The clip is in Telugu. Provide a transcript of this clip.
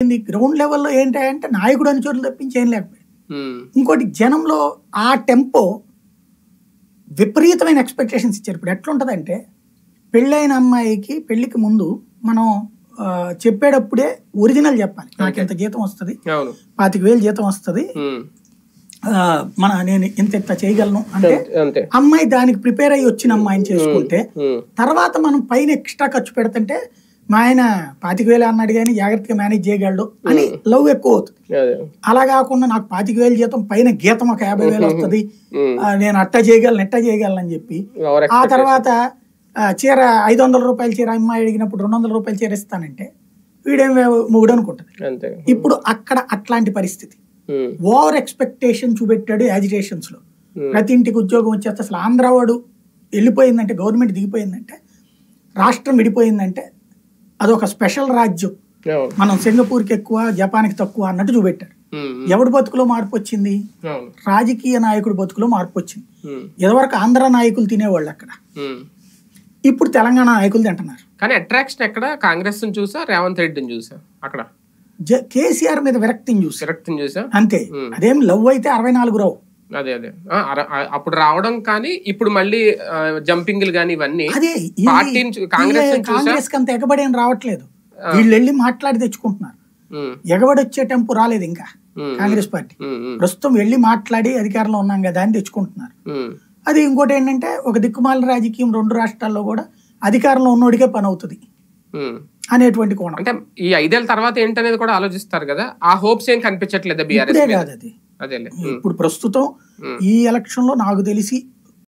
ఏమైపోయింది, గ్రౌండ్ లెవెల్లో ఏంటంటే నాయకుడు అని చోట్ల తప్పించి ఏం లేకపోయింది. ఇంకోటి జనంలో ఆ టెంపో విపరీతమైన ఎక్స్పెక్టేషన్స్ ఇచ్చారు. ఇప్పుడు ఎట్లుంటుందంటే పెళ్ళైన అమ్మాయికి పెళ్లికి ముందు మనం చెప్పేటప్పుడే ఒరిజినల్ చెప్పాలి. నాకు ఇంత జీతం వస్తుంది, 25,000 జీతం వస్తుంది, నేను ఇంత చేయగలను అంటే అమ్మాయి దానికి ప్రిపేర్ అయ్యి వచ్చిన అమ్మాయిని చేసుకుంటే తర్వాత మనం పైన ఎక్స్ట్రా ఖర్చు పెడుతుంటే మా ఆయన 25,000 అన్నాడు కానీ జాగ్రత్తగా మేనేజ్ చేయగలడు అని లవ్ ఎక్కువ అవుతుంది. అలా కాకుండా నాకు 25,000 జీతం పైన గీతం ఒక 50,000 వస్తుంది, నేను అట్టా చేయగలను అని చెప్పి ఆ తర్వాత చీర 500 రూపాయల చీర అమ్మాయి అడిగినప్పుడు 200 రూపాయల చీర ఇస్తానంటే వీడేం మొగుడు అనుకుంటుంది. ఇప్పుడు అక్కడ అట్లాంటి పరిస్థితి. ఓవర్ ఎక్స్పెక్టేషన్ చూపెట్టాడు యాజిటేషన్స్ లో. ప్రతి ఇంటికి ఉద్యోగం వచ్చేస్తే అసలు ఆంధ్ర వాడు వెళ్ళిపోయిందంటే, గవర్నమెంట్ దిగిపోయిందంటే, రాష్ట్రం విడిపోయిందంటే అదొక స్పెషల్ రాజ్యం, మనం సింగపూర్కి ఎక్కువ జపాన్కి తక్కువ అన్నట్టు చూపెట్టారు. ఎవడి బతుకులో మార్పు వచ్చింది? రాజకీయ నాయకుడి బతుకులో మార్పు వచ్చింది. ఇదివరకు ఆంధ్ర నాయకులు తినేవాళ్ళు అక్కడ, ఇప్పుడు తెలంగాణ నాయకులు తింటున్నారు. కానీ అట్రాక్షన్ ఎక్కడ? కాంగ్రెస్ చూసా, రేవంత్ రెడ్డిని చూసా, అక్కడ కేసీఆర్ మీద విరక్తిని చూసా అంతే. అదేం లవ్ అయితే 64 రావు. అదే అప్పుడు రావడం, కానీ ఇప్పుడు మళ్ళీ జంపింగ్లు కానీ ఇవన్నీ అదే కాంగ్రెస్ అంత ఎగబడి అని రావట్లేదు. వీళ్ళు వెళ్ళి మాట్లాడి తెచ్చుకుంటున్నారు. ఎగబడి వచ్చే టెంపు రాలేదు ఇంకా కాంగ్రెస్ పార్టీ. ప్రస్తుతం వెళ్ళి మాట్లాడి అధికారంలో ఉన్నాం కదా అని తెచ్చుకుంటున్నారు. అది ఇంకోటి ఏంటంటే ఒక దిక్కుమాల రాజకీయం 2 రాష్ట్రాల్లో కూడా అధికారంలో ఉన్నోడికే పని అవుతుంది అనేటువంటి కోణం. అంటే ఈ 5 ఏళ్ల తర్వాత ఏంటనేది కూడా ఆలోచిస్తారు కదా. ఆ హోప్స్ ఏం కనిపించట్లేదు బీఆర్ఎస్. ఇప్పుడు ప్రస్తుతం ఈ ఎలక్షన్ లో నాకు తెలిసి